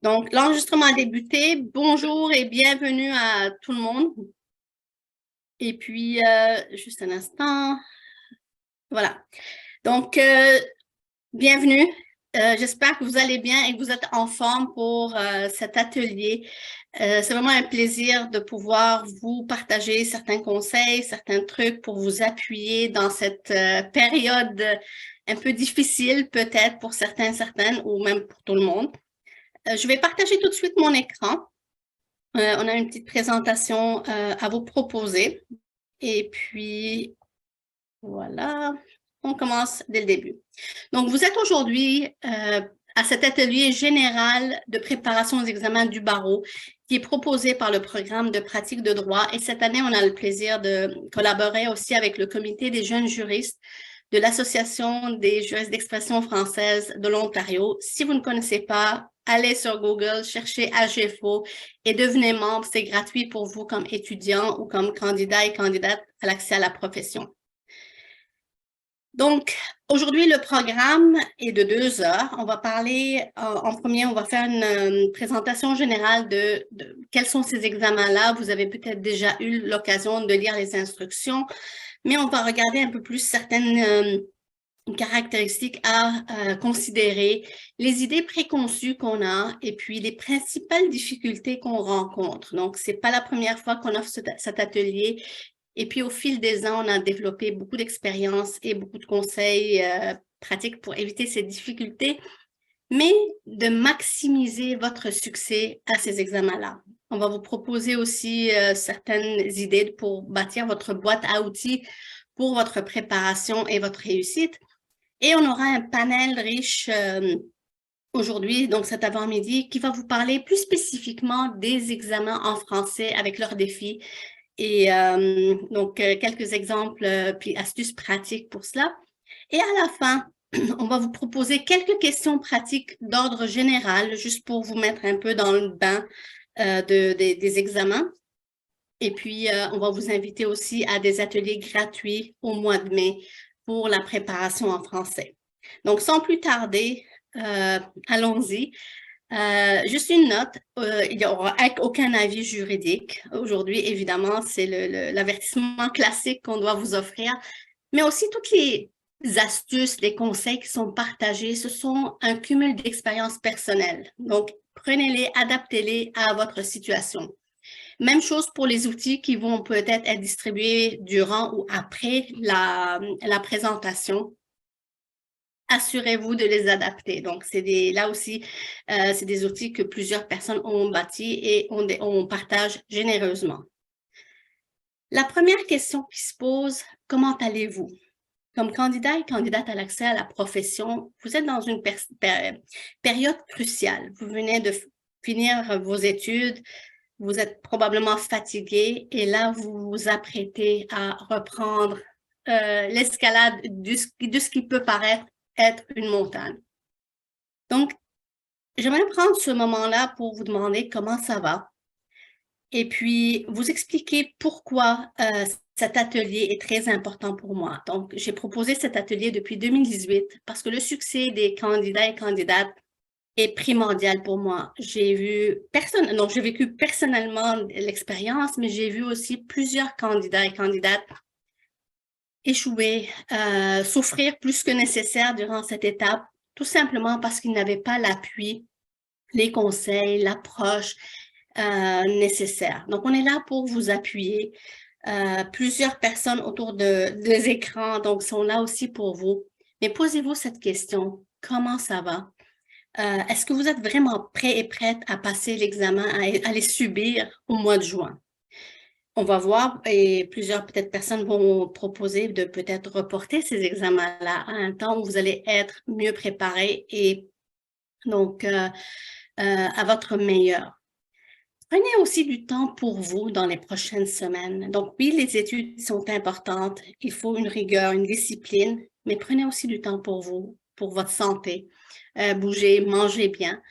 Donc, l'enregistrement a débuté. Bonjour et bienvenue à tout le monde. Et puis, juste un instant. Voilà. Donc, bienvenue. J'espère que vous allez bien et que vous êtes en forme pour cet atelier. C'est vraiment un plaisir de pouvoir vous partager certains conseils, certains trucs pour vous appuyer dans cette période un peu difficile, peut-être pour certains, certaines, ou même pour tout le monde. Je vais partager tout de suite mon écran. On a une petite présentation à vous proposer. Et puis, voilà, on commence dès le début. Donc, vous êtes aujourd'hui à cet atelier général de préparation aux examens du barreau qui est proposé par le programme de pratique de droit. Et cette année, on a le plaisir de collaborer aussi avec le comité des jeunes juristes de l'Association des juristes d'expression française de l'Ontario. Si vous ne connaissez pas, allez sur Google, cherchez AGFO et devenez membre. C'est gratuit pour vous comme étudiant ou comme candidat et candidate à l'accès à la profession. Donc, aujourd'hui, le programme est de 2 heures. On va parler, en premier, on va faire une présentation générale de quels sont ces examens-là. Vous avez peut-être déjà eu l'occasion de lire les instructions, mais on va regarder un peu plus certaines caractéristiques à considérer, les idées préconçues qu'on a et puis les principales difficultés qu'on rencontre. Donc, c'est pas la première fois qu'on offre cet atelier. Et puis, au fil des ans, on a développé beaucoup d'expériences et beaucoup de conseils pratiques pour éviter ces difficultés, mais de maximiser votre succès à ces examens-là. On va vous proposer aussi certaines idées pour bâtir votre boîte à outils pour votre préparation et votre réussite. Et on aura un panel riche aujourd'hui, donc cet avant-midi, qui va vous parler plus spécifiquement des examens en français avec leurs défis. Et donc, quelques exemples puis astuces pratiques pour cela. Et à la fin, on va vous proposer quelques questions pratiques d'ordre général, juste pour vous mettre un peu dans le bain des examens. Et puis, on va vous inviter aussi à des ateliers gratuits au mois de mai pour la préparation en français. Donc, sans plus tarder, allons-y. Juste une note, il n'y aura aucun avis juridique. Aujourd'hui, évidemment, c'est l'avertissement classique qu'on doit vous offrir, mais aussi toutes les astuces, les conseils qui sont partagés, ce sont un cumul d'expériences personnelles. Donc, prenez-les, adaptez-les à votre situation. Même chose pour les outils qui vont peut-être être distribués durant ou après la présentation. Assurez-vous de les adapter. Donc, là aussi, c'est des outils que plusieurs personnes ont bâtis et on partage généreusement. La première question qui se pose, comment allez-vous? Comme candidat et candidate à l'accès à la profession, vous êtes dans une période cruciale. Vous venez de finir vos études, vous êtes probablement fatigué et là, vous vous apprêtez à reprendre l'escalade de ce qui peut paraître être une montagne. Donc, j'aimerais prendre ce moment-là pour vous demander comment ça va et puis vous expliquer pourquoi cet atelier est très important pour moi. Donc, j'ai proposé cet atelier depuis 2018 parce que le succès des candidats et candidates est primordial pour moi. J'ai vécu personnellement l'expérience, mais j'ai vu aussi plusieurs candidats et candidates échouer, souffrir plus que nécessaire durant cette étape, tout simplement parce qu'ils n'avaient pas l'appui, les conseils, l'approche nécessaire. Donc, on est là pour vous appuyer. Plusieurs personnes autour des écrans donc sont là aussi pour vous. Mais posez-vous cette question, comment ça va? Est-ce que vous êtes vraiment prêt et prête à passer l'examen, à les subir au mois de juin? On va voir et plusieurs peut-être personnes vont proposer de peut-être reporter ces examens-là à un temps où vous allez être mieux préparé et donc à votre meilleur. Prenez aussi du temps pour vous dans les prochaines semaines. Donc oui, les études sont importantes, il faut une rigueur, une discipline, mais prenez aussi du temps pour vous, pour votre santé. Bougez, mangez bien.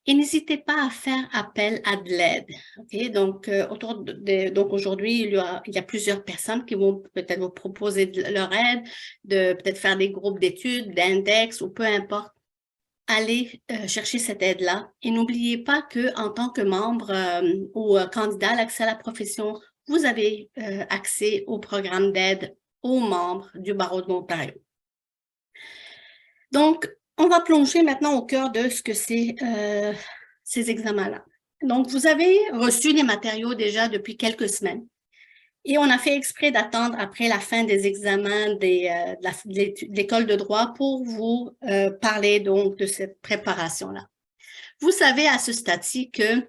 Et n'hésitez pas à faire appel à de l'aide. Okay? Donc, donc aujourd'hui, il y a plusieurs personnes qui vont peut-être vous proposer leur aide, de peut-être faire des groupes d'études, d'index ou peu importe. allez chercher cette aide-là et n'oubliez pas qu'en tant que membre ou candidat à l'accès à la profession, vous avez accès au programme d'aide aux membres du barreau de l'Ontario. Donc, on va plonger maintenant au cœur de ce que c'est ces examens-là. Donc, vous avez reçu les matériaux déjà depuis quelques semaines. Et on a fait exprès d'attendre après la fin des examens de l'école de droit pour vous parler donc de cette préparation-là. Vous savez à ce stade-ci que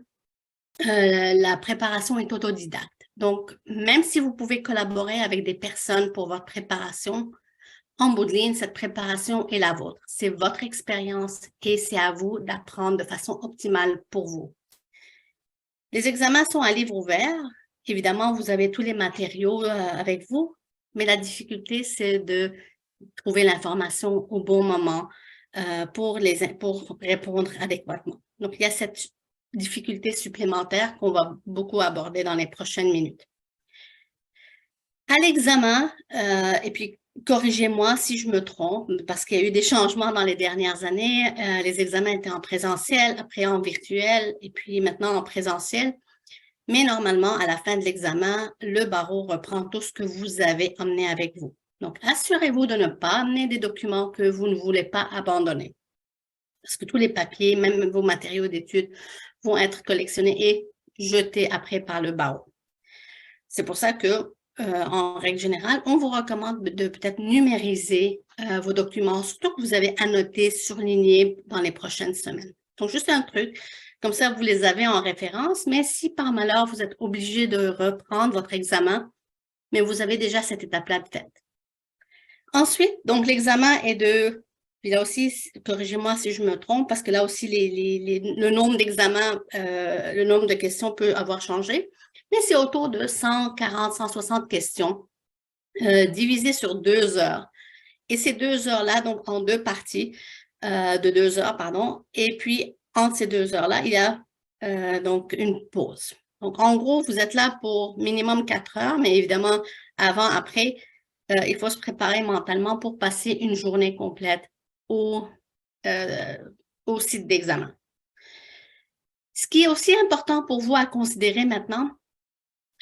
la préparation est autodidacte. Donc, même si vous pouvez collaborer avec des personnes pour votre préparation, en bout de ligne, cette préparation est la vôtre. C'est votre expérience et c'est à vous d'apprendre de façon optimale pour vous. Les examens sont à livre ouvert. Évidemment, vous avez tous les matériaux avec vous, mais la difficulté, c'est de trouver l'information au bon moment pour répondre adéquatement. Donc, il y a cette difficulté supplémentaire qu'on va beaucoup aborder dans les prochaines minutes. À l'examen, et puis corrigez-moi si je me trompe, parce qu'il y a eu des changements dans les dernières années. Les examens étaient en présentiel, après en virtuel, et puis maintenant en présentiel. Mais normalement, à la fin de l'examen, le barreau reprend tout ce que vous avez emmené avec vous. Donc, assurez-vous de ne pas amener des documents que vous ne voulez pas abandonner. Parce que tous les papiers, même vos matériaux d'études, vont être collectionnés et jetés après par le barreau. C'est pour ça que, en règle générale, on vous recommande de peut-être numériser vos documents, surtout que vous avez annoté, surligné dans les prochaines semaines. Donc, juste un truc, comme ça, vous les avez en référence, mais si par malheur, vous êtes obligé de reprendre votre examen, mais vous avez déjà cette étape-là de tête. Ensuite, donc, l'examen est de, puis là aussi, corrigez-moi si je me trompe, parce que là aussi, le nombre d'examens, le nombre de questions peut avoir changé, mais c'est autour de 140, 160 questions divisées sur 2 heures. Et ces 2 heures-là, donc en 2 parties de 2 heures, pardon, et puis entre ces 2 heures-là, il y a donc une pause. Donc, en gros, vous êtes là pour minimum 4 heures, mais évidemment, avant, après, il faut se préparer mentalement pour passer une journée complète au site d'examen. Ce qui est aussi important pour vous à considérer maintenant,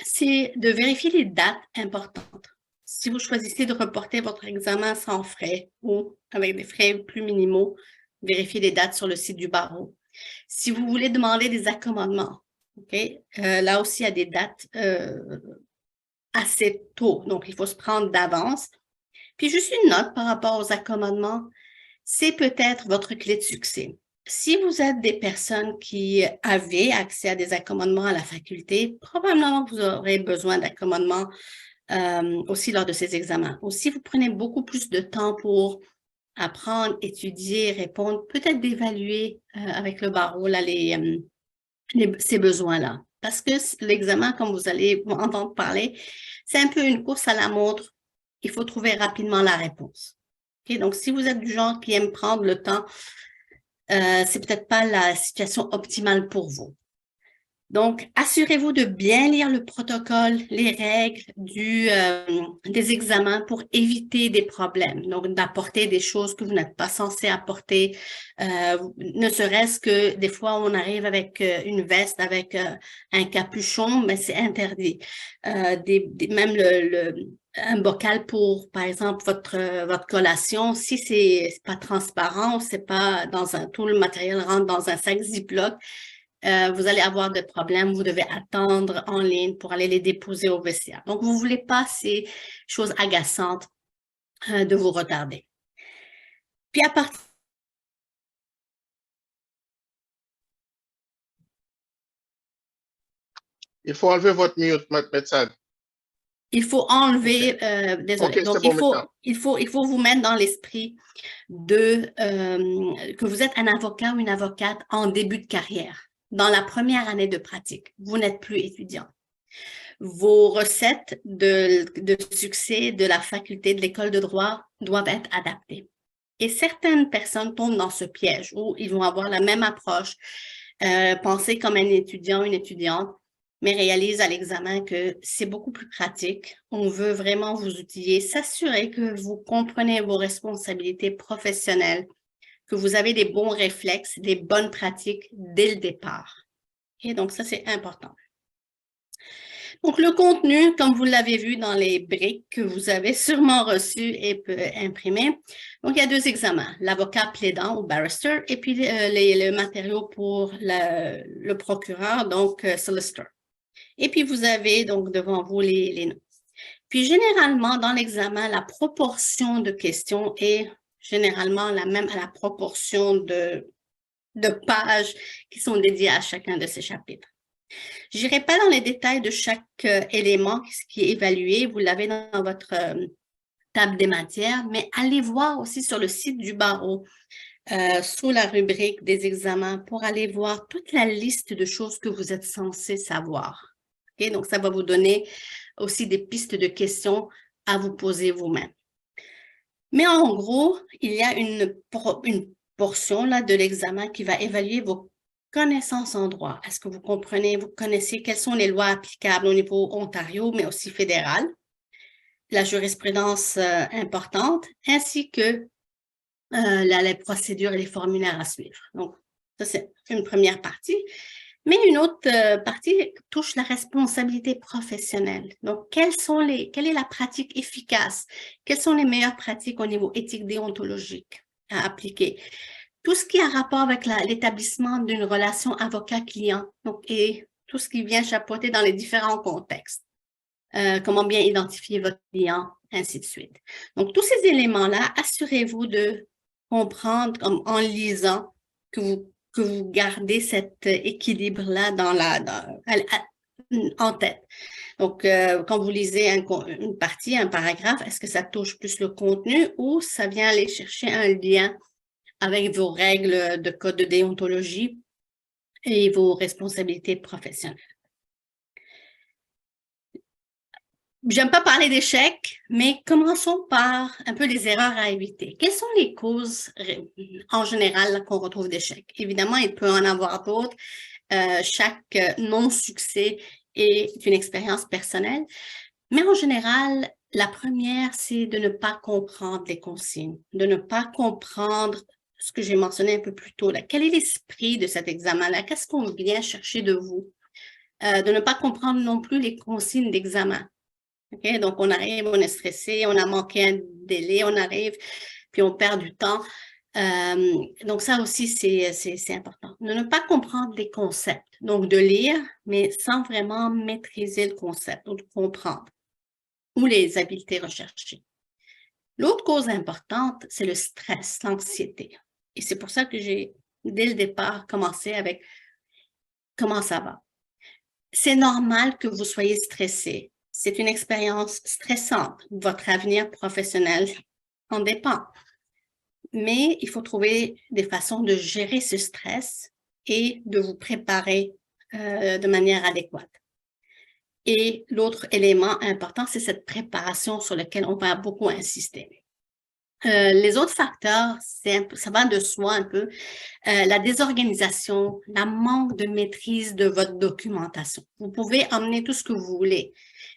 c'est de vérifier les dates importantes. Si vous choisissez de reporter votre examen sans frais ou avec des frais plus minimaux, vérifiez les dates sur le site du barreau. Si vous voulez demander des accommodements, là aussi, il y a des dates assez tôt, donc il faut se prendre d'avance. Puis juste une note par rapport aux accommodements, c'est peut-être votre clé de succès. Si vous êtes des personnes qui avaient accès à des accommodements à la faculté, probablement vous aurez besoin d'accommodements aussi lors de ces examens. Ou si vous prenez beaucoup plus de temps pour apprendre, étudier, répondre, peut-être d'évaluer avec le barreau là, ces besoins-là. Parce que l'examen, comme vous allez entendre parler, c'est un peu une course à la montre. Il faut trouver rapidement la réponse. Donc, si vous êtes du genre qui aime prendre le temps, c'est peut-être pas la situation optimale pour vous. Donc, assurez-vous de bien lire le protocole, les règles des examens pour éviter des problèmes. Donc, d'apporter des choses que vous n'êtes pas censé apporter, ne serait-ce que des fois, on arrive avec une veste, avec un capuchon, mais c'est interdit. Même un bocal pour, par exemple, votre collation, si c'est pas transparent, c'est pas tout le matériel rentre dans un sac Ziploc, vous allez avoir des problèmes, vous devez attendre en ligne pour aller les déposer au vestiaire. Donc, vous ne voulez pas ces choses agaçantes de vous retarder. Puis à partir Il faut enlever votre mute, médecin. il faut enlever, désolé. Okay, donc, il faut vous mettre dans l'esprit que vous êtes un avocat ou une avocate en début de carrière. Dans la première année de pratique, vous n'êtes plus étudiant. Vos recettes de succès de la faculté de l'école de droit doivent être adaptées. Et certaines personnes tombent dans ce piège où ils vont avoir la même approche, penser comme un étudiant, une étudiante, mais réalisent à l'examen que c'est beaucoup plus pratique. On veut vraiment vous outiller, s'assurer que vous comprenez vos responsabilités professionnelles que vous avez des bons réflexes, des bonnes pratiques dès le départ. Et donc, ça, c'est important. Donc, le contenu, comme vous l'avez vu dans les briques que vous avez sûrement reçues et imprimées. Donc, il y a 2 examens, l'avocat plaidant ou barrister, et puis le matériau pour le procureur, donc solicitor. Et puis, vous avez donc devant vous les notes. Puis, généralement, dans l'examen, la proportion de questions est généralement la même à la proportion de pages qui sont dédiées à chacun de ces chapitres. Je n'irai pas dans les détails de chaque élément qui est évalué. Vous l'avez dans votre table des matières, mais allez voir aussi sur le site du barreau, sous la rubrique des examens, pour aller voir toute la liste de choses que vous êtes censé savoir. Okay? Donc, ça va vous donner aussi des pistes de questions à vous poser vous-même. Mais en gros, il y a une portion là, de l'examen qui va évaluer vos connaissances en droit. Est-ce que vous comprenez, vous connaissez quelles sont les lois applicables au niveau Ontario, mais aussi fédéral, la jurisprudence importante, ainsi que les procédures et les formulaires à suivre. Donc, ça, c'est une première partie. Mais une autre partie touche la responsabilité professionnelle. Donc, quelle est la pratique efficace? Quelles sont les meilleures pratiques au niveau éthique déontologique à appliquer? Tout ce qui a rapport avec l'établissement d'une relation avocat-client, et tout ce qui vient chapeauter dans les différents contextes. Comment bien identifier votre client, ainsi de suite. Donc, tous ces éléments-là, assurez-vous de comprendre en lisant que vous gardez cet équilibre-là en tête. Donc, quand vous lisez une partie, un paragraphe, est-ce que ça touche plus le contenu ou ça vient aller chercher un lien avec vos règles de code de déontologie et vos responsabilités professionnelles? J'aime pas parler d'échecs, mais commençons par un peu les erreurs à éviter. Quelles sont les causes en général qu'on retrouve d'échecs? Évidemment, il peut en avoir d'autres. Chaque non-succès est une expérience personnelle. Mais en général, la première, c'est de ne pas comprendre les consignes, de ne pas comprendre ce que j'ai mentionné un peu plus tôt. Là. Quel est l'esprit de cet examen-là? Qu'est-ce qu'on vient chercher de vous? De ne pas comprendre non plus les consignes d'examen. Okay? Donc, on arrive, on est stressé, on a manqué un délai, on arrive, puis on perd du temps. Donc, ça aussi, c'est important. De ne pas comprendre les concepts. Donc, de lire, mais sans vraiment maîtriser le concept, ou de comprendre, ou les habiletés recherchées. L'autre cause importante, c'est le stress, l'anxiété. Et c'est pour ça que j'ai, dès le départ, commencé avec comment ça va. C'est normal que vous soyez stressé. C'est une expérience stressante. Votre avenir professionnel en dépend. Mais il faut trouver des façons de gérer ce stress et de vous préparer de manière adéquate. Et l'autre élément important, c'est cette préparation sur laquelle on va beaucoup insister. Les autres facteurs, ça va de soi un peu, la désorganisation, la manque de maîtrise de votre documentation. Vous pouvez emmener tout ce que vous voulez,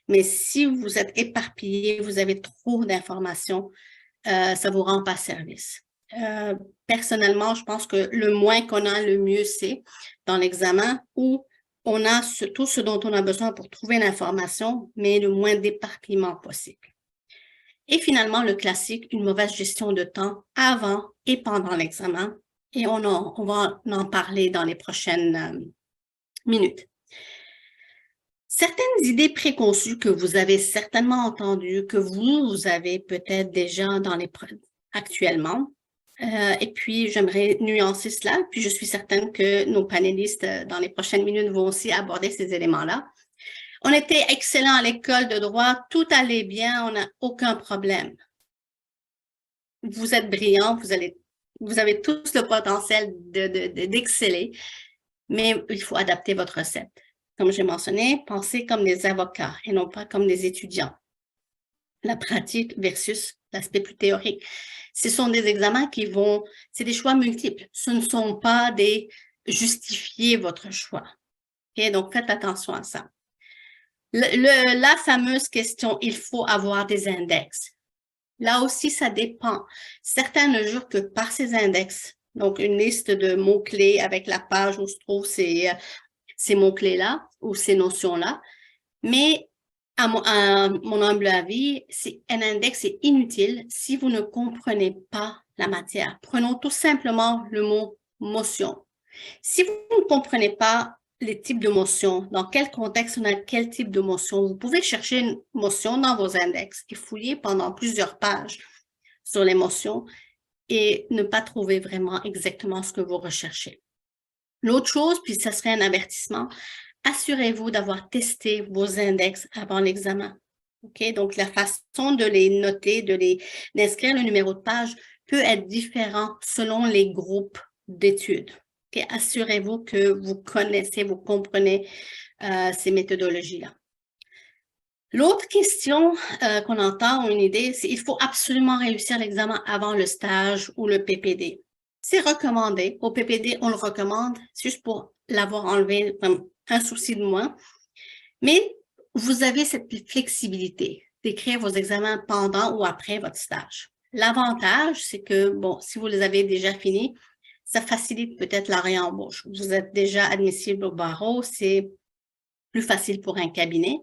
mais si vous êtes éparpillé, vous avez trop d'informations, ça ne vous rend pas service. Personnellement, je pense que le moins qu'on a, le mieux c'est dans l'examen où on a tout ce dont on a besoin pour trouver l'information, mais le moins d'éparpillement possible. Et finalement, le classique, une mauvaise gestion de temps avant et pendant l'examen. Et on va en parler dans les prochaines minutes. Certaines idées préconçues que vous avez certainement entendues, que vous avez peut-être déjà actuellement. Et puis, j'aimerais nuancer cela. Puis, je suis certaine que nos panélistes, dans les prochaines minutes, vont aussi aborder ces éléments-là. On était excellents à l'école de droit, tout allait bien, on n'a aucun problème. Vous êtes brillants, vous avez tous le potentiel d'exceller, mais il faut adapter votre recette. Comme j'ai mentionné, pensez comme des avocats et non pas comme des étudiants. La pratique versus l'aspect plus théorique. Ce sont des examens c'est des choix multiples. Ce ne sont pas des justifier votre choix. Okay? Donc, faites attention à ça. La fameuse question, il faut avoir des index. Là aussi, ça dépend. Certains ne jurent que par ces index Donc, une liste de mots-clés avec la page où se trouvent ces mots-clés-là ou ces notions-là. Mais à mon humble avis, un index est inutile si vous ne comprenez pas la matière. Prenons tout simplement le mot motion. Si vous ne comprenez pas les types de motions, dans quel contexte on a quel type de motion, vous pouvez chercher une motion dans vos index et fouiller pendant plusieurs pages sur les motions et ne pas trouver vraiment exactement ce que vous recherchez. L'autre chose, puis ça serait un avertissement, assurez-vous d'avoir testé vos index avant l'examen. OK? Donc, la façon de les noter, d'inscrire le numéro de page peut être différent selon les groupes d'études. Okay? Assurez-vous que vous connaissez, vous comprenez ces méthodologies-là. L'autre question qu'on entend ou une idée, c'est qu'il faut absolument réussir l'examen avant le stage ou le PPD. C'est recommandé. Au PPD, on le recommande, c'est juste pour l'avoir enlevé un souci de moins. Mais vous avez cette flexibilité d'écrire vos examens pendant ou après votre stage. L'avantage, c'est que, bon, si vous les avez déjà finis, ça facilite peut-être la réembauche. Vous êtes déjà admissible au barreau, c'est plus facile pour un cabinet.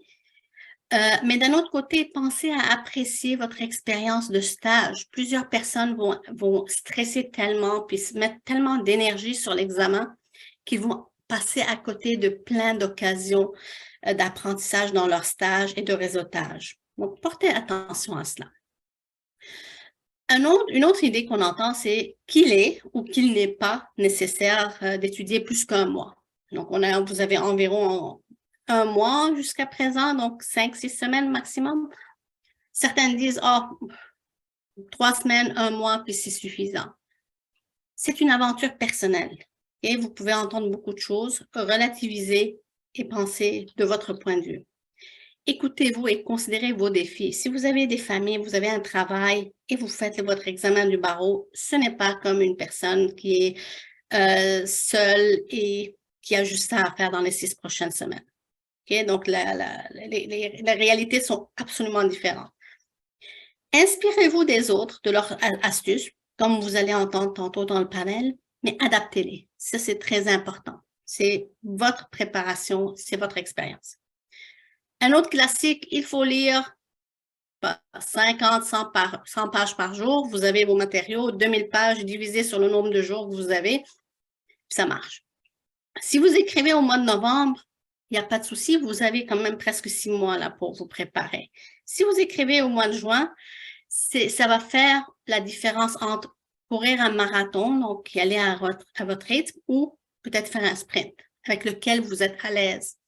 Mais d'un autre côté, pensez à apprécier votre expérience de stage. Plusieurs personnes vont stresser tellement puis se mettre tellement d'énergie sur l'examen qu'ils vont passer à côté de plein d'occasions d'apprentissage dans leur stage et de réseautage. Donc, portez attention à cela. Une autre idée qu'on entend, c'est qu'il est ou qu'il n'est pas nécessaire d'étudier plus qu'1 mois. Donc, vous avez environ 1 mois jusqu'à présent, donc 5-6 semaines maximum. Certains disent, 3 semaines, 1 mois, puis c'est suffisant. C'est une aventure personnelle et vous pouvez entendre beaucoup de choses, relativiser et penser de votre point de vue. Écoutez-vous et considérez vos défis. Si vous avez des familles, vous avez un travail et vous faites votre examen du barreau, ce n'est pas comme une personne qui est seule et qui a juste ça à faire dans les 6 prochaines semaines. Okay? Donc, les réalités sont absolument différentes. Inspirez-vous des autres, de leurs astuces, comme vous allez entendre tantôt dans le panel, mais adaptez-les. Ça, c'est très important. C'est votre préparation, c'est votre expérience. Un autre classique, il faut lire 50, 100 pages par jour. Vous avez vos matériaux, 2000 pages divisées sur le nombre de jours que vous avez, puis ça marche. Si vous écrivez au mois de novembre, il n'y a pas de souci, vous avez quand même presque 6 mois là pour vous préparer. Si vous écrivez au mois de juin, ça va faire la différence entre courir un marathon, donc y aller à votre rythme, ou peut-être faire un sprint avec lequel vous êtes à l'aise.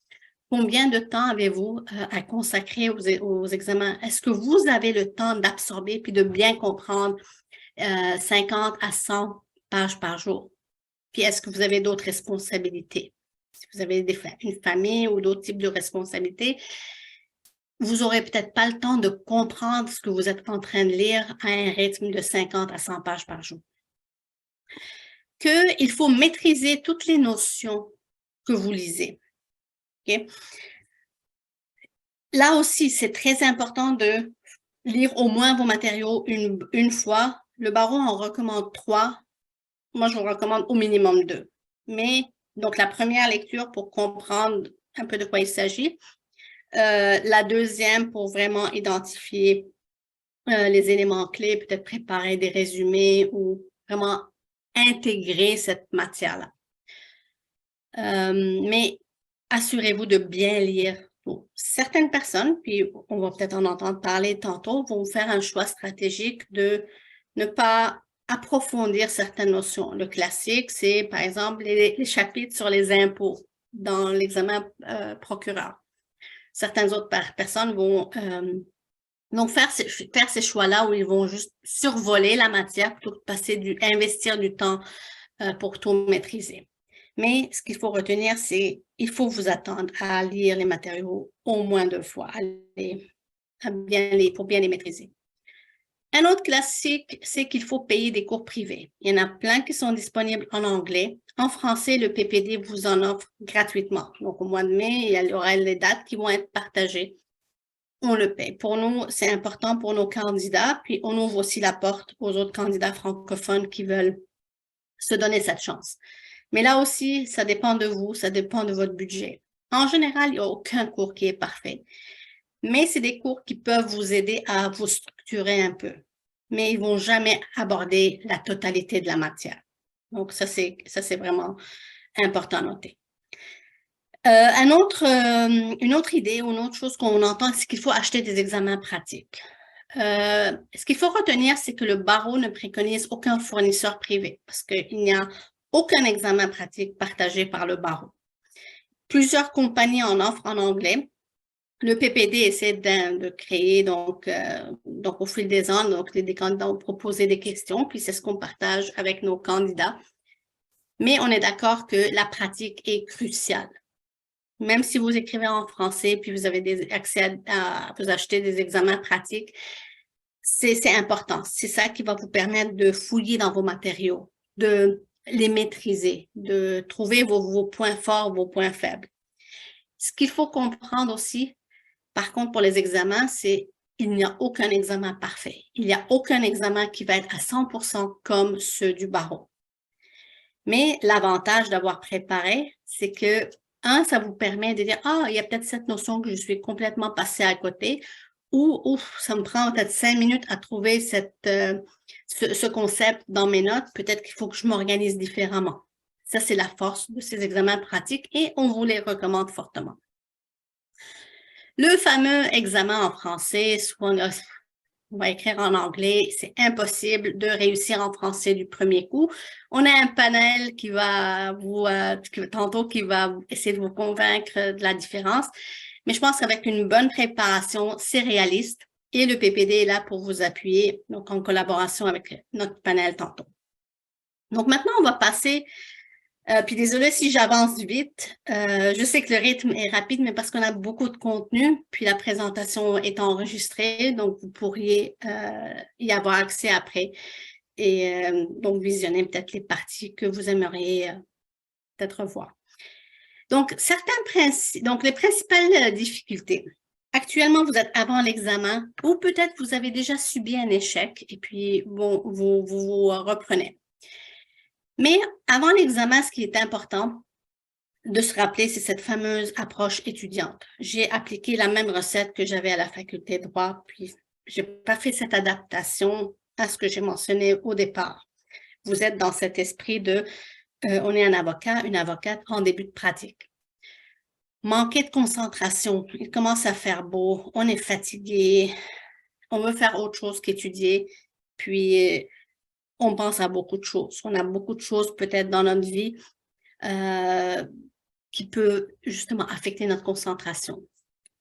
Combien de temps avez-vous à consacrer aux examens? Est-ce que vous avez le temps d'absorber puis de bien comprendre 50 à 100 pages par jour? Puis est-ce que vous avez d'autres responsabilités? Si vous avez une famille ou d'autres types de responsabilités, vous n'aurez peut-être pas le temps de comprendre ce que vous êtes en train de lire à un rythme de 50 à 100 pages par jour. Qu'il faut maîtriser toutes les notions que vous lisez. Okay? Là aussi, c'est très important de lire au moins vos matériaux une fois. Le barreau en recommande 3. Moi, je vous recommande au minimum 2. Mais, donc, la première lecture pour comprendre un peu de quoi il s'agit. La deuxième pour vraiment identifier les éléments clés, peut-être préparer des résumés ou vraiment intégrer cette matière-là. Mais assurez-vous de bien lire. Bon, certaines personnes, puis on va peut-être en entendre parler tantôt, vont faire un choix stratégique de ne pas approfondir certaines notions. Le classique, c'est par exemple les chapitres sur les impôts dans l'examen procureur. Certaines autres personnes vont faire ces choix-là où ils vont juste survoler la matière plutôt que investir du temps pour tout maîtriser. Mais ce qu'il faut retenir, c'est qu'il faut vous attendre à lire les matériaux au moins 2 fois, pour bien les maîtriser. Un autre classique, c'est qu'il faut payer des cours privés. Il y en a plein qui sont disponibles en anglais. En français, le PPD vous en offre gratuitement. Donc, au mois de mai, il y aura les dates qui vont être partagées. On le paye. Pour nous, c'est important pour nos candidats, puis on ouvre aussi la porte aux autres candidats francophones qui veulent se donner cette chance. Mais là aussi, ça dépend de vous, ça dépend de votre budget. En général, il n'y a aucun cours qui est parfait, mais c'est des cours qui peuvent vous aider à vous structurer un peu, mais ils ne vont jamais aborder la totalité de la matière. Donc, ça, c'est vraiment important à noter. Une autre idée ou une autre chose qu'on entend, c'est qu'il faut acheter des examens pratiques. Ce qu'il faut retenir, c'est que le barreau ne préconise aucun fournisseur privé parce qu'il n'y a aucun examen pratique partagé par le barreau. Plusieurs compagnies en offrent en anglais. Le PPD essaie de créer, donc au fil des ans, donc les candidats ont proposé des questions, puis c'est ce qu'on partage avec nos candidats. Mais on est d'accord que la pratique est cruciale. Même si vous écrivez en français, puis vous avez accès à vous acheter des examens pratiques, c'est important. C'est ça qui va vous permettre de fouiller dans vos matériaux, de les maîtriser, de trouver vos points forts, vos points faibles. Ce qu'il faut comprendre aussi, par contre, pour les examens, c'est qu'il n'y a aucun examen parfait. Il n'y a aucun examen qui va être à 100% comme ceux du barreau. Mais l'avantage d'avoir préparé, c'est que, ça vous permet de dire, il y a peut-être cette notion que je suis complètement passée à côté, ou ça me prend peut-être 5 minutes à trouver ce concept dans mes notes, peut-être qu'il faut que je m'organise différemment. Ça, c'est la force de ces examens pratiques et on vous les recommande fortement. Le fameux examen en français, soit on va écrire en anglais, c'est impossible de réussir en français du premier coup. On a un panel qui va qui va essayer de vous convaincre de la différence. Mais je pense qu'avec une bonne préparation, c'est réaliste et le PPD est là pour vous appuyer, donc en collaboration avec notre panel tantôt. Donc maintenant, on va passer, puis désolé si j'avance vite, je sais que le rythme est rapide, mais parce qu'on a beaucoup de contenu, puis la présentation est enregistrée, donc vous pourriez y avoir accès après et donc visionner peut-être les parties que vous aimeriez peut-être voir. Donc, les principales difficultés. Actuellement, vous êtes avant l'examen ou peut-être vous avez déjà subi un échec et puis bon, vous reprenez. Mais avant l'examen, ce qui est important de se rappeler, c'est cette fameuse approche étudiante. J'ai appliqué la même recette que j'avais à la faculté de droit, puis je n'ai pas fait cette adaptation à ce que j'ai mentionné au départ. Vous êtes dans cet esprit de on est un avocat, une avocate en début de pratique. Manquer de concentration, il commence à faire beau, on est fatigué, on veut faire autre chose qu'étudier, puis on pense à beaucoup de choses. On a beaucoup de choses peut-être dans notre vie qui peut justement affecter notre concentration.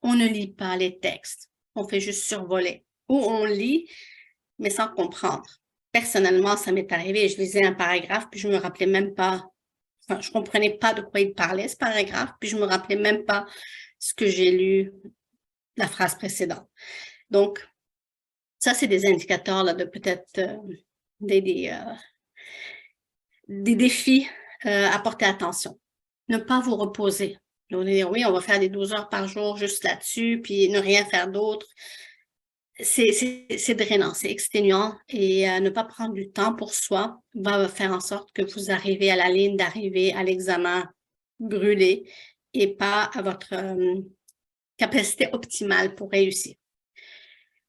On ne lit pas les textes, on fait juste survoler. Ou on lit, mais sans comprendre. Personnellement, ça m'est arrivé, je lisais un paragraphe, puis je me rappelais même pas, je comprenais pas de quoi il parlait, ce paragraphe, puis je me rappelais même pas ce que j'ai lu, la phrase précédente. Donc, ça, c'est des indicateurs là, de peut-être des défis à porter attention. Ne pas vous reposer. Donc, oui, on va faire des 12 heures par jour juste là-dessus, puis ne rien faire d'autre. C'est drainant, c'est exténuant et ne pas prendre du temps pour soi va faire en sorte que vous arrivez à la ligne d'arrivée à l'examen brûlé et pas à votre capacité optimale pour réussir.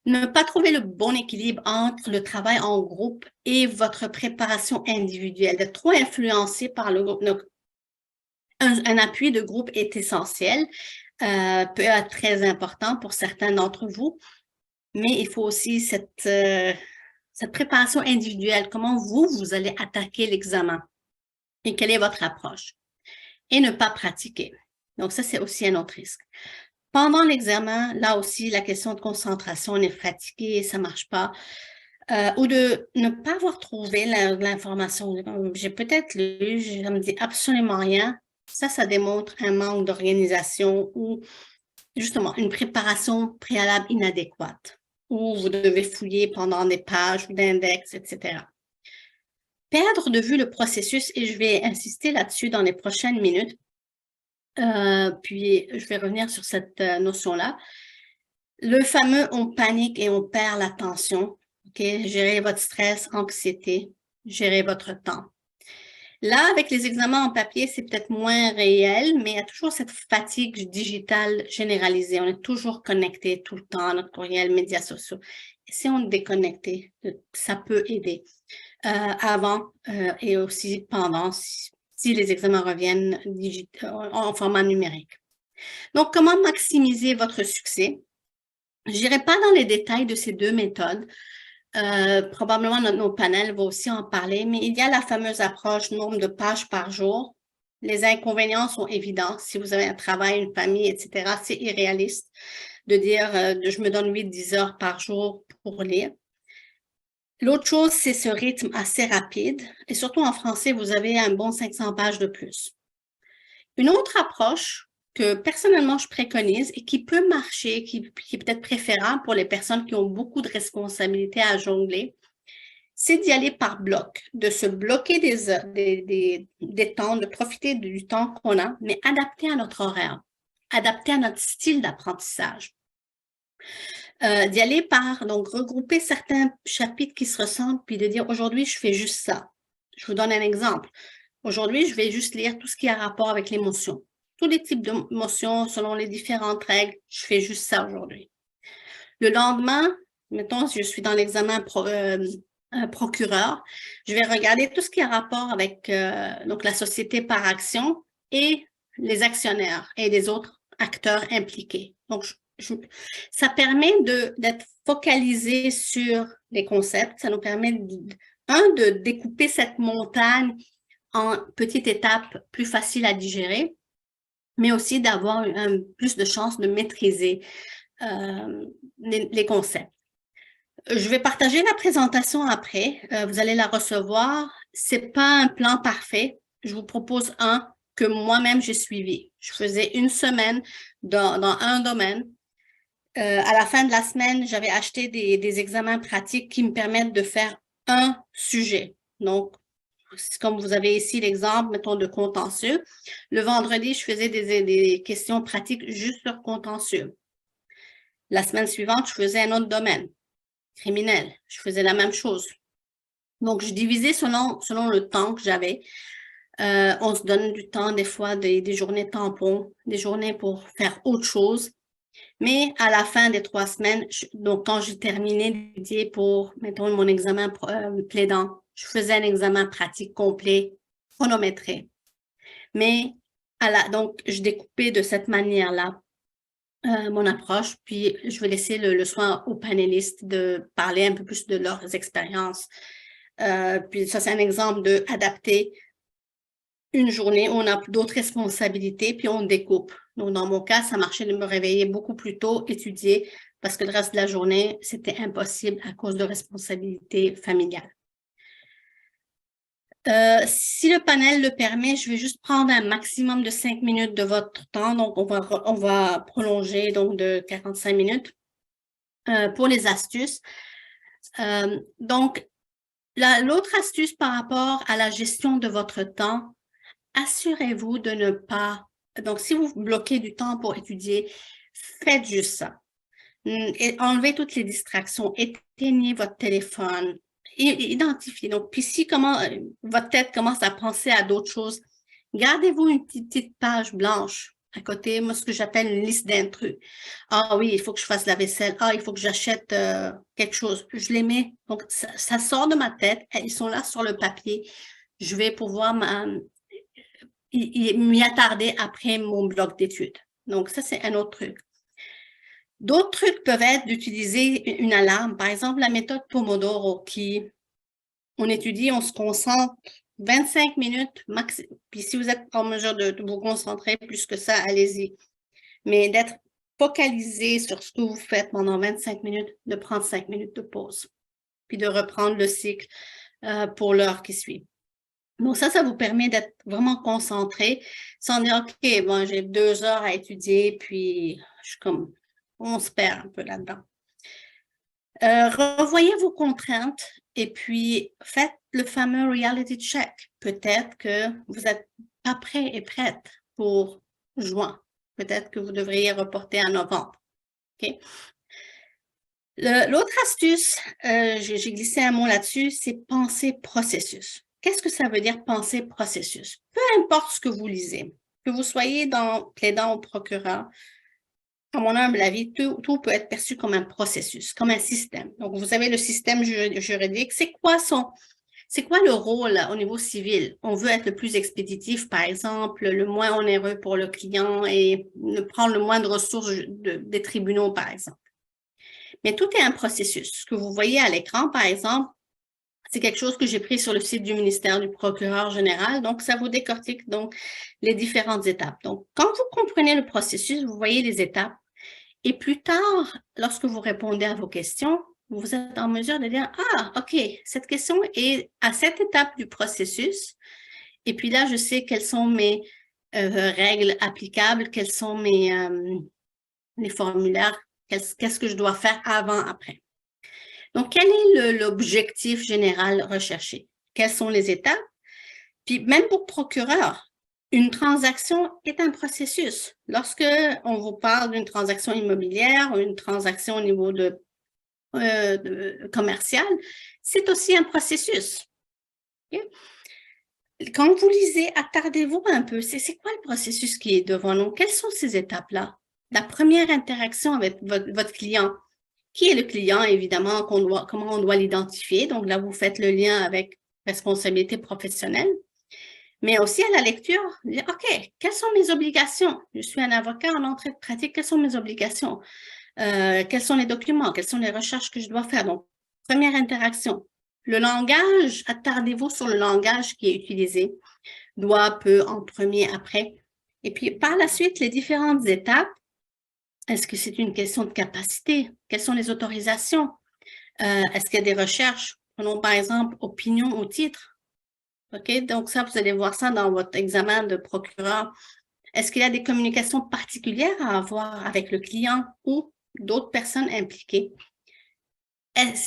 Ne pas trouver le bon équilibre entre le travail en groupe et votre préparation individuelle, d'être trop influencé par le groupe. Donc, un appui de groupe est essentiel, peut être très important pour certains d'entre vous, mais il faut aussi cette préparation individuelle, comment vous allez attaquer l'examen et quelle est votre approche. Et ne pas pratiquer. Donc, ça, c'est aussi un autre risque. Pendant l'examen, là aussi, la question de concentration, on est fatigué, ça ne marche pas. Ou de ne pas avoir trouvé l'information. J'ai peut-être lu, je ne me dis absolument rien. Ça démontre un manque d'organisation ou justement une préparation préalable inadéquate, où vous devez fouiller pendant des pages ou d'index, etc. Perdre de vue le processus, et je vais insister là-dessus dans les prochaines minutes, puis je vais revenir sur cette notion-là. Le fameux « on panique et on perd l'attention ». Gérer votre stress, anxiété, gérer votre temps. Là, avec les examens en papier, c'est peut-être moins réel, mais il y a toujours cette fatigue digitale généralisée. On est toujours connecté tout le temps à notre courriel, médias sociaux. Et si on est déconnecté, ça peut aider avant et aussi pendant, si les examens reviennent en format numérique. Donc, comment maximiser votre succès? Je n'irai pas dans les détails de ces deux méthodes. Probablement, nos panels vont aussi en parler, mais il y a la fameuse approche nombre de pages par jour. Les inconvénients sont évidents. Si vous avez un travail, une famille, etc., c'est irréaliste de dire je me donne 8-10 heures par jour pour lire. L'autre chose, c'est ce rythme assez rapide. Et surtout en français, vous avez un bon 500 pages de plus. Une autre approche que personnellement je préconise et qui peut marcher, qui est peut-être préférable pour les personnes qui ont beaucoup de responsabilités à jongler, c'est d'y aller par bloc, de se bloquer des temps, de profiter du temps qu'on a, mais adapté à notre horaire, adapté à notre style d'apprentissage. D'y aller par, donc, regrouper certains chapitres qui se ressemblent, puis de dire aujourd'hui, je fais juste ça. Je vous donne un exemple. Aujourd'hui, je vais juste lire tout ce qui a rapport avec l'émotion. Tous les types d'émotions, selon les différentes règles, je fais juste ça aujourd'hui. Le lendemain, mettons, si je suis dans l'examen procureur, je vais regarder tout ce qui a rapport avec donc la société par action et les actionnaires et les autres acteurs impliqués. Donc, ça permet d'être focalisé sur les concepts. Ça nous permet, de découper cette montagne en petites étapes plus faciles à digérer, mais aussi d'avoir plus de chances de maîtriser les concepts. Je vais partager la présentation après. Vous allez la recevoir. Ce n'est pas un plan parfait. Je vous propose un que moi-même j'ai suivi. Je faisais une semaine dans un domaine. À la fin de la semaine, j'avais acheté des examens pratiques qui me permettent de faire un sujet. Donc, comme vous avez ici l'exemple, mettons, de contentieux. Le vendredi, je faisais des questions pratiques juste sur contentieux. La semaine suivante, je faisais un autre domaine, criminel. Je faisais la même chose. Donc, je divisais selon le temps que j'avais. On se donne du temps, des fois, des journées tampons, des journées pour faire autre chose. Mais à la fin des 3 semaines, donc quand j'ai terminé d'étudier pour, mettons, mon examen plaidant, je faisais un examen pratique complet, chronométré. Mais donc, je découpais de cette manière-là mon approche, puis je vais laisser le soin aux panélistes de parler un peu plus de leurs expériences. Puis ça, c'est un exemple d'adapter une journée où on a d'autres responsabilités, puis on découpe. Donc, dans mon cas, ça marchait de me réveiller beaucoup plus tôt, étudier, parce que le reste de la journée, c'était impossible à cause de responsabilités familiales. Si le panel le permet, je vais juste prendre un maximum de 5 minutes de votre temps. Donc, on va prolonger donc de 45 minutes pour les astuces. Donc, l'autre astuce par rapport à la gestion de votre temps, assurez-vous de ne pas... Donc, si vous bloquez du temps pour étudier, faites juste ça. Et enlevez toutes les distractions, éteignez votre téléphone, identifiez. Donc, puis si votre tête commence à penser à d'autres choses, gardez-vous une petite page blanche à côté, moi, ce que j'appelle une liste d'intrus. Ah oui, il faut que je fasse la vaisselle. Ah, il faut que j'achète quelque chose. Je les mets. Donc, ça sort de ma tête. Ils sont là sur le papier. Je vais pouvoir m'y attarder après mon bloc d'études. Donc, ça, c'est un autre truc. D'autres trucs peuvent être d'utiliser une alarme. Par exemple, la méthode Pomodoro qui, on étudie, on se concentre 25 minutes max. Puis si vous êtes en mesure de vous concentrer plus que ça, allez-y. Mais d'être focalisé sur ce que vous faites pendant 25 minutes, de prendre 5 minutes de pause. Puis de reprendre le cycle pour l'heure qui suit. Donc ça vous permet d'être vraiment concentré sans dire, OK, bon, j'ai 2 heures à étudier, puis je suis comme, on se perd un peu là-dedans. Revoyez vos contraintes et puis faites le fameux reality check. Peut-être que vous n'êtes pas prêt et prête pour juin. Peut-être que vous devriez reporter à novembre. OK? L'autre astuce, j'ai glissé un mot là-dessus, c'est penser processus. qu'est-ce que ça veut dire penser processus? Peu importe ce que vous lisez, que vous soyez plaidant au procureur, à mon humble avis, tout peut être perçu comme un processus, comme un système. Donc, vous avez le système juridique. C'est quoi le rôle au niveau civil? On veut être le plus expéditif, par exemple, le moins onéreux pour le client et ne prendre le moins de ressources des tribunaux, par exemple. Mais tout est un processus. Ce que vous voyez à l'écran, par exemple, c'est quelque chose que j'ai pris sur le site du ministère du procureur général. Donc, ça vous décortique donc les différentes étapes. Donc, quand vous comprenez le processus, vous voyez les étapes. Et plus tard, lorsque vous répondez à vos questions, vous êtes en mesure de dire, ah, OK, cette question est à cette étape du processus. Et puis là, je sais quelles sont mes règles applicables, quels sont les formulaires, qu'est-ce que je dois faire avant, après. Donc, quel est l'objectif général recherché? Quelles sont les étapes? Puis même pour procureur, une transaction est un processus. Lorsque on vous parle d'une transaction immobilière ou une transaction au niveau de commercial, c'est aussi un processus. Okay? Quand vous lisez, attardez-vous un peu. C'est quoi le processus qui est devant nous? Quelles sont ces étapes-là? La première interaction avec votre client. Qui est le client, évidemment, comment on doit l'identifier. Donc là, vous faites le lien avec responsabilité professionnelle. Mais aussi à la lecture, OK, quelles sont mes obligations? Je suis un avocat en entrée de pratique, quelles sont mes obligations? Quels sont les documents? Quelles sont les recherches que je dois faire? Donc, première interaction. Le langage, attardez-vous sur le langage qui est utilisé. Doit, peut, en premier, après. Et puis, par la suite, les différentes étapes. Est-ce que c'est une question de capacité? Quelles sont les autorisations? Est-ce qu'il y a des recherches? Prenons par exemple opinion au titre. OK? Donc ça, vous allez voir ça dans votre examen de procureur. Est-ce qu'il y a des communications particulières à avoir avec le client ou d'autres personnes impliquées?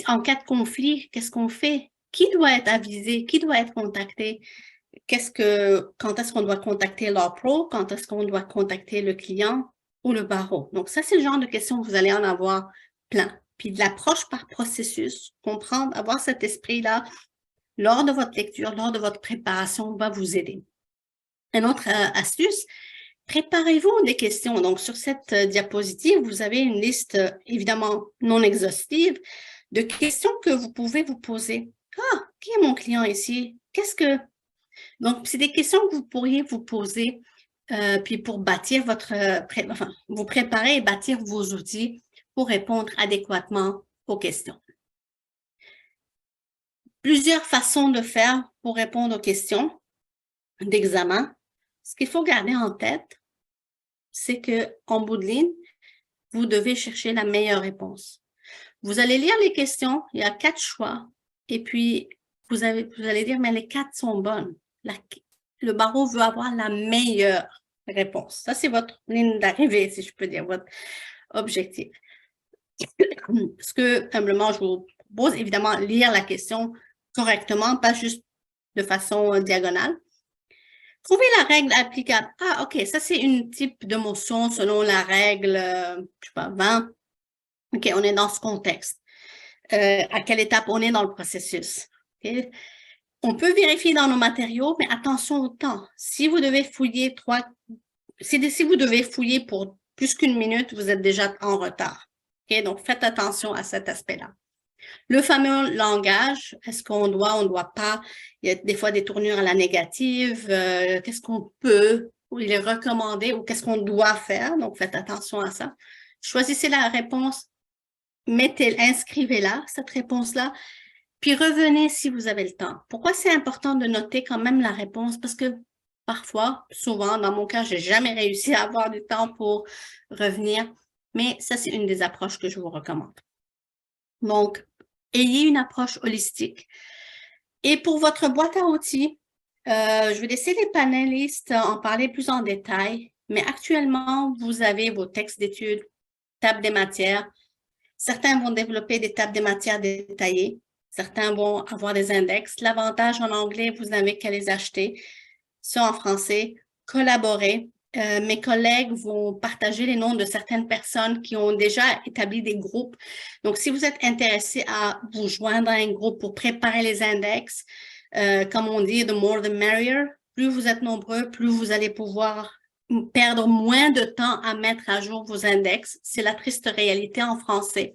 En cas de conflit, qu'est-ce qu'on fait? Qui doit être avisé? Qui doit être contacté? Quand est-ce qu'on doit contacter l'AWPRO? Quand est-ce qu'on doit contacter le client ou le barreau? Donc ça, c'est le genre de questions que vous allez en avoir plein. Puis de l'approche par processus, comprendre, avoir cet esprit-là lors de votre lecture, lors de votre préparation, va vous aider. Une autre astuce, préparez-vous des questions. Donc, sur cette diapositive, vous avez une liste, évidemment, non exhaustive, de questions que vous pouvez vous poser. Ah, qui est mon client ici? Donc, c'est des questions que vous pourriez vous poser, puis pour bâtir vous préparer et bâtir vos outils pour répondre adéquatement aux questions. Plusieurs façons de faire pour répondre aux questions d'examen. Ce qu'il faut garder en tête, c'est qu'en bout de ligne, vous devez chercher la meilleure réponse. Vous allez lire les questions, il y a 4 choix, et puis vous allez dire, mais les 4 sont bonnes. Le barreau veut avoir la meilleure réponse. Ça, c'est votre ligne d'arrivée, si je peux dire, votre objectif. Ce que, humblement, je vous propose, évidemment, lire la question correctement, pas juste de façon diagonale. Trouvez la règle applicable. Ah, OK, ça, c'est une type de motion selon la règle, je sais pas, 20. OK, on est dans ce contexte. À quelle étape on est dans le processus? Okay? On peut vérifier dans nos matériaux, mais attention au temps. Si vous devez fouiller si vous devez fouiller pour plus qu'1 minute, vous êtes déjà en retard. Okay? Donc, faites attention à cet aspect-là. Le fameux langage, est-ce qu'on doit, on ne doit pas? Il y a des fois des tournures à la négative. Qu'est-ce qu'on peut, ou il est recommandé, ou qu'est-ce qu'on doit faire? Donc, faites attention à ça. Choisissez la réponse, inscrivez-la, cette réponse-là, puis revenez si vous avez le temps. Pourquoi c'est important de noter quand même la réponse? Parce que parfois, souvent, dans mon cas, je n'ai jamais réussi à avoir du temps pour revenir, mais ça, c'est une des approches que je vous recommande. Donc, ayez une approche holistique. Et pour votre boîte à outils, je vais laisser les panélistes en parler plus en détail, mais actuellement, vous avez vos textes d'études, table des matières. Certains vont développer des tables des matières détaillées. Certains vont avoir des index. L'avantage en anglais, vous n'avez qu'à les acheter. Ça en français, collaborer. Mes collègues vont partager les noms de certaines personnes qui ont déjà établi des groupes. Donc, si vous êtes intéressé à vous joindre à un groupe pour préparer les index, Comme on dit, the more the merrier. Plus vous êtes nombreux, plus vous allez pouvoir perdre moins de temps à mettre à jour vos index. C'est la triste réalité en français.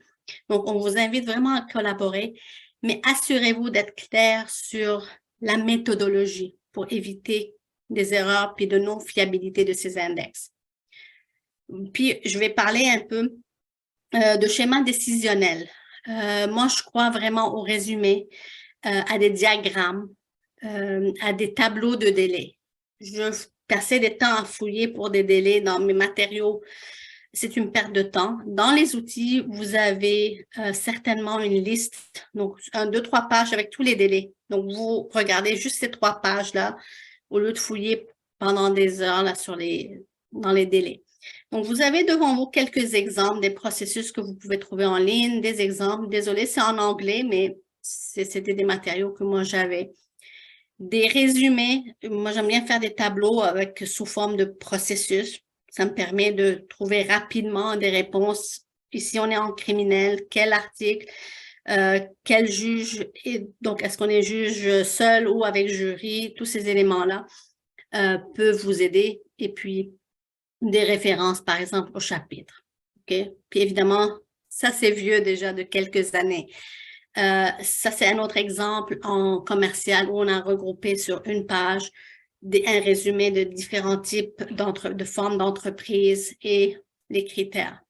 Donc, on vous invite vraiment à collaborer, mais assurez-vous d'être clair sur la méthodologie pour éviter des erreurs puis de non-fiabilité de ces index. Puis, je vais parler un peu de schéma décisionnel. Moi, je crois vraiment au résumé, à des diagrammes, à des tableaux de délai. Je passais des temps à fouiller pour des délais dans mes matériaux. C'est une perte de temps. Dans les outils, vous avez certainement une liste, donc 1, 2, 3 pages avec tous les délais. Donc, vous regardez juste ces 3 pages-là au lieu de fouiller pendant des heures là, dans les délais. Donc, vous avez devant vous quelques exemples des processus que vous pouvez trouver en ligne, des exemples. Désolée, c'est en anglais, mais c'était des matériaux que moi j'avais. Des résumés. Moi, j'aime bien faire des tableaux sous forme de processus. Ça me permet de trouver rapidement des réponses. Ici, on est en criminel. Quel article? Quel juge? Donc, est-ce qu'on est juge seul ou avec jury? Tous ces éléments-là peuvent vous aider. Et puis, des références, par exemple, au chapitre. OK? Puis évidemment, ça, c'est vieux déjà de quelques années. Ça, c'est un autre exemple en commercial où on a regroupé sur une page un résumé de différents types de formes d'entreprise et les critères.